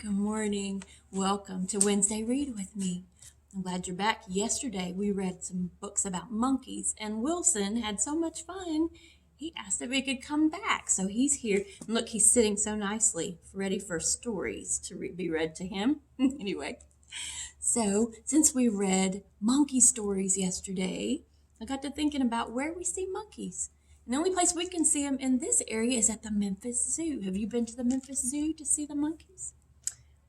Good morning. Welcome to Wednesday Read with me. I'm glad you're back. Yesterday we read some books about monkeys and Wilson had so much fun. He asked if he could come back. So he's here. And look, he's sitting so nicely, ready for stories to be read to him. Anyway, so since we read monkey stories yesterday, I got to thinking about where we see monkeys. And the only place we can see them in this area is at the Memphis Zoo. Have you been to the Memphis Zoo to see the monkeys?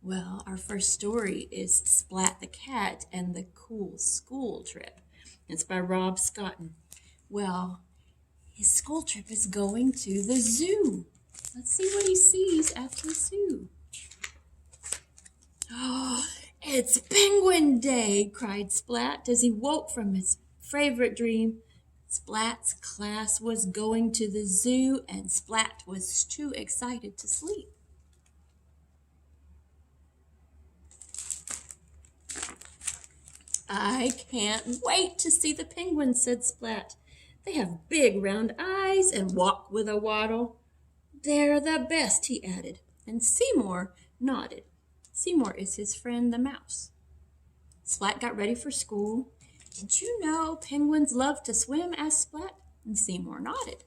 Well, our first story is Splat the Cat and the Cool School Trip. It's by Rob Scotton. Well, his school trip is going to the zoo. Let's see what he sees at the zoo. Oh, it's Penguin Day, cried Splat as he woke from his favorite dream. Splat's class was going to the zoo and Splat was too excited to sleep. I can't wait to see the penguins, said Splat. They have big round eyes and walk with a waddle. They're the best, he added, and Seymour nodded. Seymour is his friend the mouse. Splat got ready for school. Did you know penguins love to swim? Asked Splat, and Seymour nodded.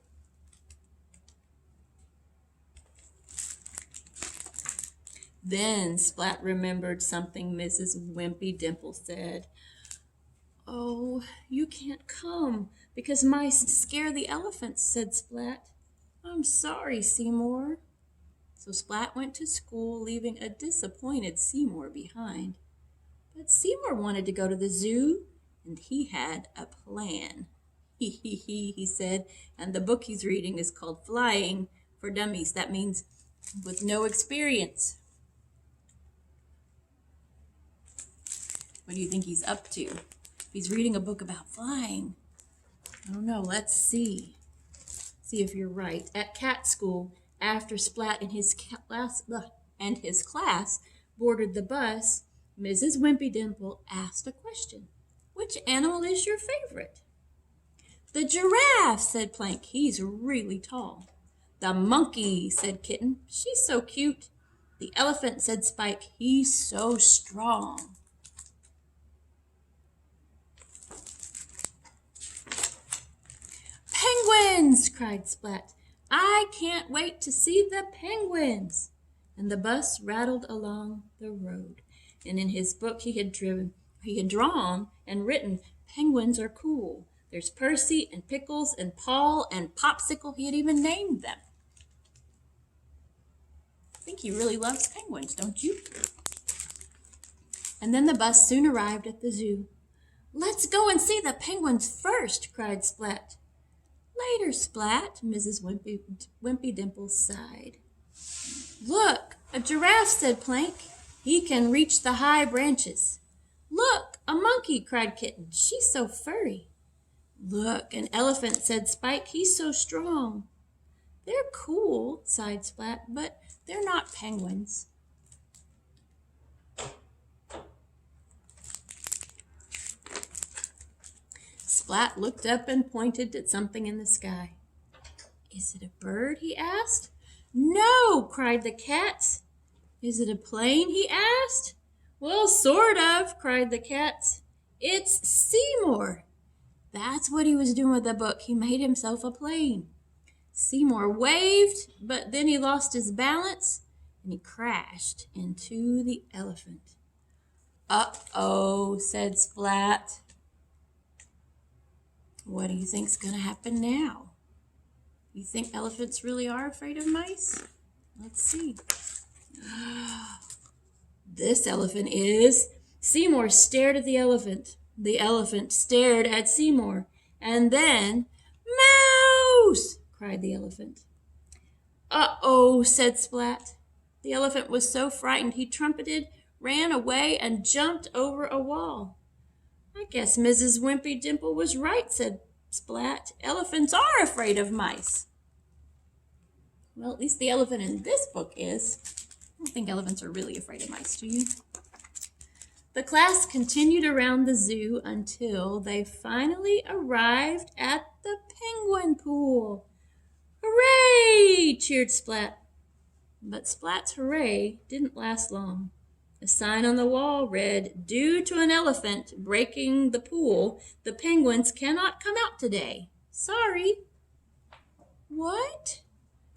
Then Splat remembered something Mrs. Wimpy Dimple said. Oh, you can't come because mice scare the elephants, said Splat. I'm sorry, Seymour. So Splat went to school, leaving a disappointed Seymour behind. But Seymour wanted to go to the zoo, and he had a plan. He said, and the book he's reading is called Flying for Dummies. That means with no experience. What do you think he's up to? He's reading a book about flying. I don't know. Let's see. See if you're right. At cat school, after Splat and his class boarded the bus, Mrs. Wimpy Dimple asked a question. Which animal is your favorite? The giraffe, said Plank. He's really tall. The monkey, said Kitten. She's so cute. The elephant, said Spike. He's so strong. Penguins, cried Splat. I can't wait to see the penguins. And the bus rattled along the road. And in his book he had drawn and written, penguins are cool. There's Percy and Pickles and Paul and Popsicle. He had even named them. I think he really loves penguins, don't you? And then the bus soon arrived at the zoo. Let's go and see the penguins first, cried Splat. Later, Splat, Mrs. Wimpy Dimple sighed. Look, a giraffe, said Plank. He can reach the high branches. Look, a monkey, cried Kitten. She's so furry. Look, an elephant, said Spike. He's so strong. They're cool, sighed Splat, but they're not penguins. Splat looked up and pointed at something in the sky. Is it a bird? He asked. No, cried the cats. Is it a plane? He asked. Well, sort of, cried the cats. It's Seymour. That's what he was doing with the book. He made himself a plane. Seymour waved, but then he lost his balance and he crashed into the elephant. Uh-oh, said Splat. What do you think's going to happen now? You think elephants really are afraid of mice? Let's see. This elephant is. Seymour stared at the elephant. The elephant stared at Seymour. And then, Mouse! Cried the elephant. Uh-oh, said Splat. The elephant was so frightened he trumpeted, ran away, and jumped over a wall. I guess Mrs. Wimpy Dimple was right, said Splat. Elephants are afraid of mice. Well, at least the elephant in this book is. I don't think elephants are really afraid of mice, do you? The class continued around the zoo until they finally arrived at the penguin pool. Hooray! Cheered Splat. But Splat's hooray didn't last long. A sign on the wall read, "Due to an elephant breaking the pool, the penguins cannot come out today. Sorry." "What?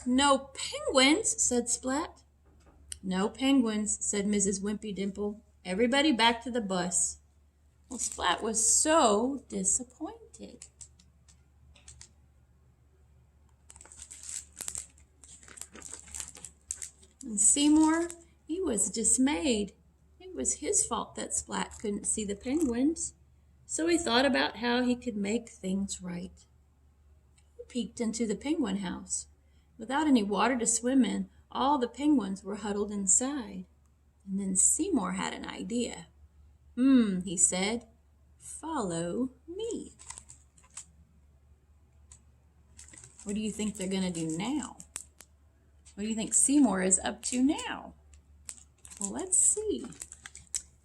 No penguins?" said Splat. "No penguins," said Mrs. Wimpy Dimple. "Everybody back to the bus." Well, Splat was so disappointed. And Seymour, he was dismayed. It was his fault that Splat couldn't see the penguins. So he thought about how he could make things right. He peeked into the penguin house. Without any water to swim in, all the penguins were huddled inside. And then Seymour had an idea. He said, "Follow me." What do you think they're going to do now? What do you think Seymour is up to now? Well, let's see.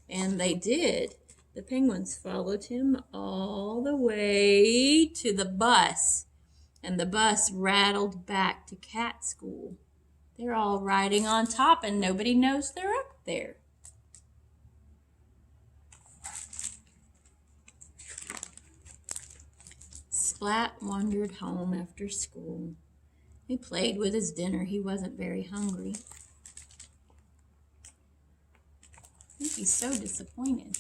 And they did. The penguins followed him all the way to the bus. And the bus rattled back to cat school. They're all riding on top and nobody knows they're up there. Splat wandered home after school. He played with his dinner. He wasn't very hungry. I think he's so disappointed.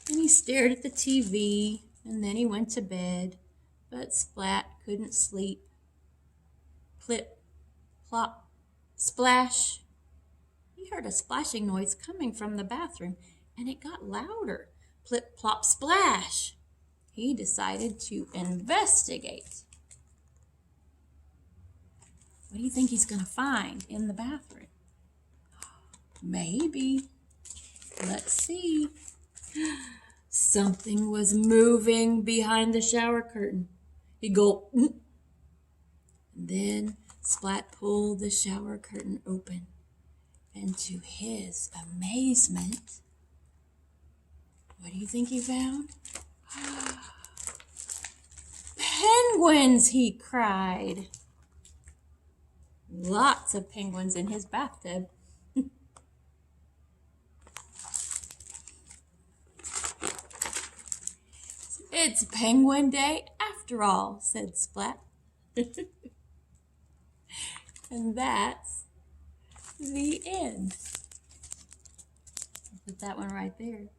And he stared at the TV, and then he went to bed. But Splat couldn't sleep. Plip, plop, splash. He heard a splashing noise coming from the bathroom, and it got louder. Plip, plop, splash. He decided to investigate. What do you think he's going to find in the bathroom? Maybe. Let's see. Something was moving behind the shower curtain. He gulped. And then Splat pulled the shower curtain open. And to his amazement, what do you think he found? Penguins, he cried. Lots of penguins in his bathtub. "It's Penguin Day after all," said Splat. And that's the end. I'll put that one right there.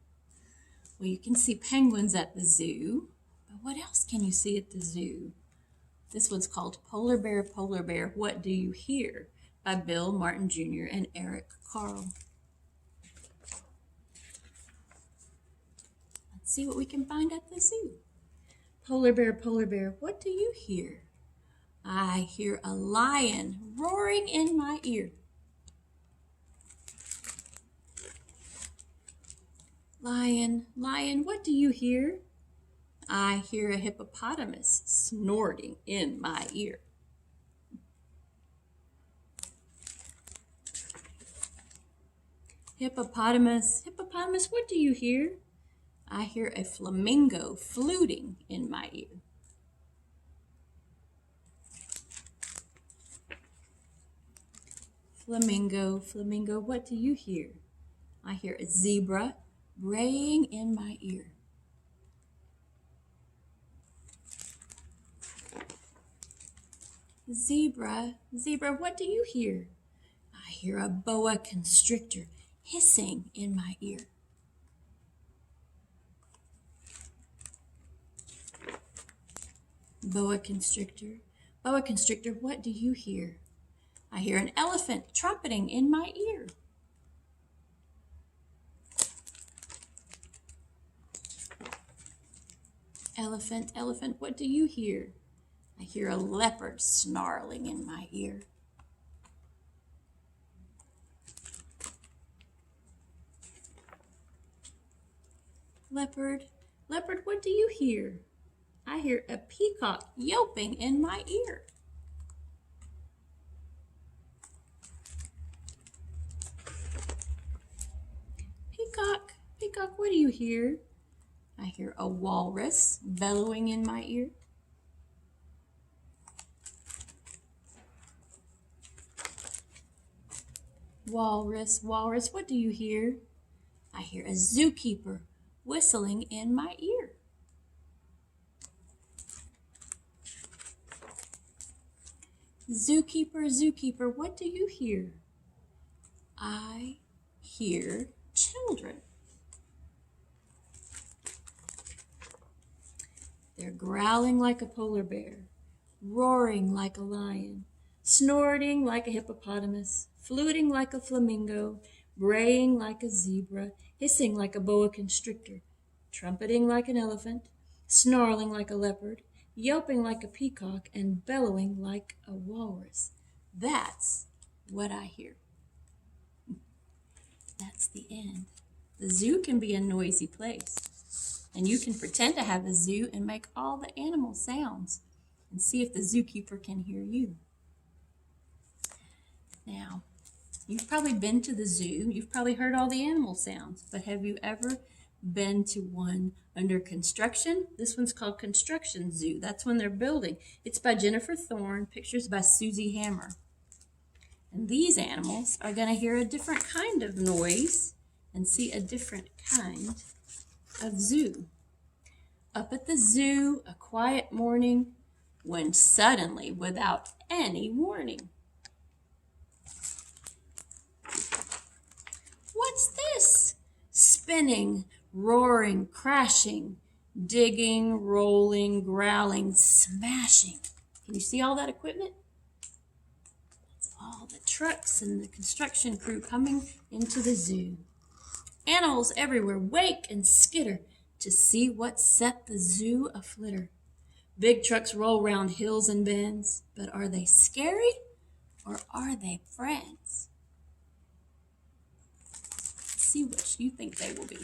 Well, you can see penguins at the zoo, but what else can you see at the zoo? This one's called Polar Bear, What Do You Hear? By Bill Martin Jr. and Eric Carle. Let's see what we can find at the zoo. Polar Bear, what do you hear? I hear a lion roaring in my ear. Lion, what do you hear? I hear a hippopotamus snorting in my ear. Hippopotamus, what do you hear? I hear a flamingo fluting in my ear. Flamingo, what do you hear? I hear a zebra braying in my ear. Zebra, what do you hear? I hear a boa constrictor hissing in my ear. Boa constrictor, what do you hear? I hear an elephant trumpeting in my ear. Elephant, what do you hear? I hear a leopard snarling in my ear. Leopard, what do you hear? I hear a peacock yelping in my ear. Peacock, what do you hear? I hear a walrus bellowing in my ear. Walrus, walrus, what do you hear? I hear a zookeeper whistling in my ear. Zookeeper, zookeeper, what do you hear? I hear children. They're growling like a polar bear, roaring like a lion, snorting like a hippopotamus, fluting like a flamingo, braying like a zebra, hissing like a boa constrictor, trumpeting like an elephant, snarling like a leopard, yelping like a peacock, and bellowing like a walrus. That's what I hear. That's the end. The zoo can be a noisy place, and you can pretend to have a zoo and make all the animal sounds and see if the zookeeper can hear you. Now, you've probably been to the zoo. You've probably heard all the animal sounds, but have you ever been to one under construction? This one's called Construction Zoo. That's when they're building. It's by Jennifer Thorne, pictures by Susie Hammer. And these animals are going to hear a different kind of noise and see a different kind of zoo. Up at the zoo, a quiet morning, when suddenly, without any warning, what's this? Spinning, roaring, crashing, digging, rolling, growling, smashing. Can you see all that equipment? That's all the trucks and the construction crew coming into the zoo. Animals everywhere wake and skitter to see what set the zoo aflitter. Big trucks roll round hills and bends, but are they scary or are they friends? Let's see which you think they will be.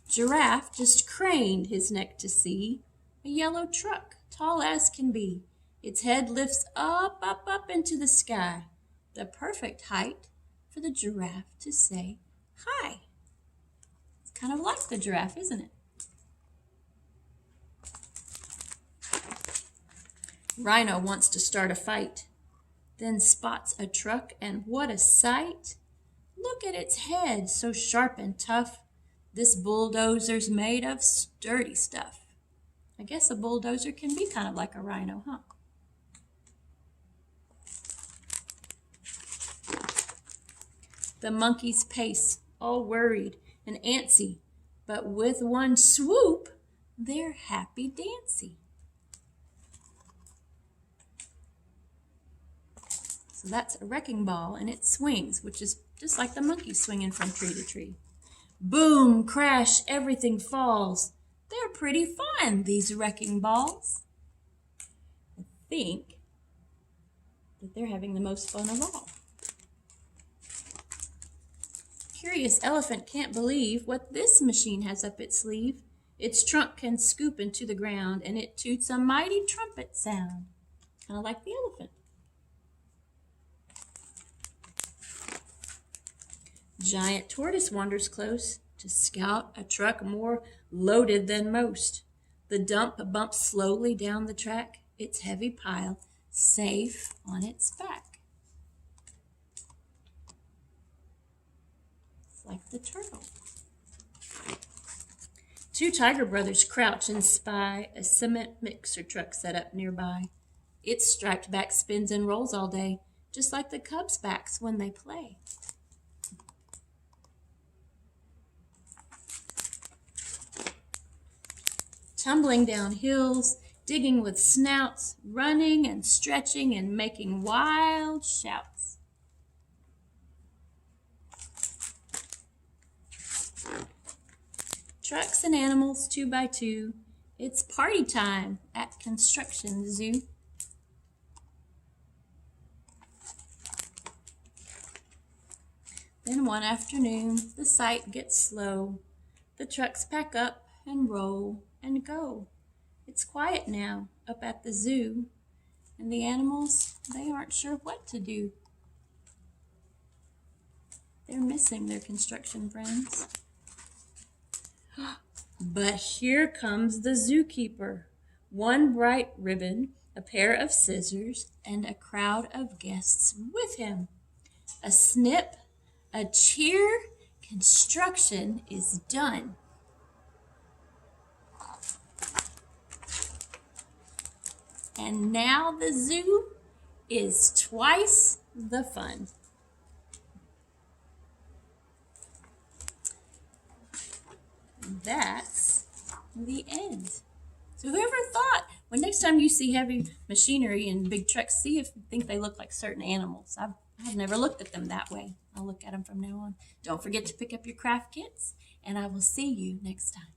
Giraffe just craned his neck to see a yellow truck, tall as can be. Its head lifts up, up, up into the sky, the perfect height for the giraffe to say hi. It's kind of like the giraffe, isn't it? Rhino wants to start a fight, then spots a truck, and what a sight! Look at its head, so sharp and tough. This bulldozer's made of sturdy stuff. I guess a bulldozer can be kind of like a rhino, huh? The monkeys pace, all worried and antsy, but with one swoop, they're happy-dancy. So that's a wrecking ball, and it swings, which is just like the monkey swinging from tree to tree. Boom, crash, everything falls. They're pretty fun, these wrecking balls. I think that they're having the most fun of all. Curious elephant can't believe what this machine has up its sleeve. Its trunk can scoop into the ground, and it toots a mighty trumpet sound, kind of like the elephant. Giant tortoise wanders close to scout a truck more loaded than most. The dump bumps slowly down the track, its heavy pile safe on its back. It's like the turtle. Two tiger brothers crouch and spy a cement mixer truck set up nearby. Its striped back spins and rolls all day, just like the cubs' backs when they play. Tumbling down hills, digging with snouts, running and stretching and making wild shouts. Trucks and animals, 2 by 2. It's party time at Construction Zoo. Then one afternoon, the sight gets slow. The trucks pack up and roll and go. It's quiet now up at the zoo, and the animals, they aren't sure what to do. They're missing their construction friends. But here comes the zookeeper. One bright ribbon, a pair of scissors, and a crowd of guests with him. a snip, a cheer, construction is done. And now the zoo is twice the fun. That's the end. So whoever thought, when next time you see heavy machinery and big trucks, see if you think they look like certain animals. I've never looked at them that way. I'll look at them from now on. Don't forget to pick up your craft kits, and I will see you next time.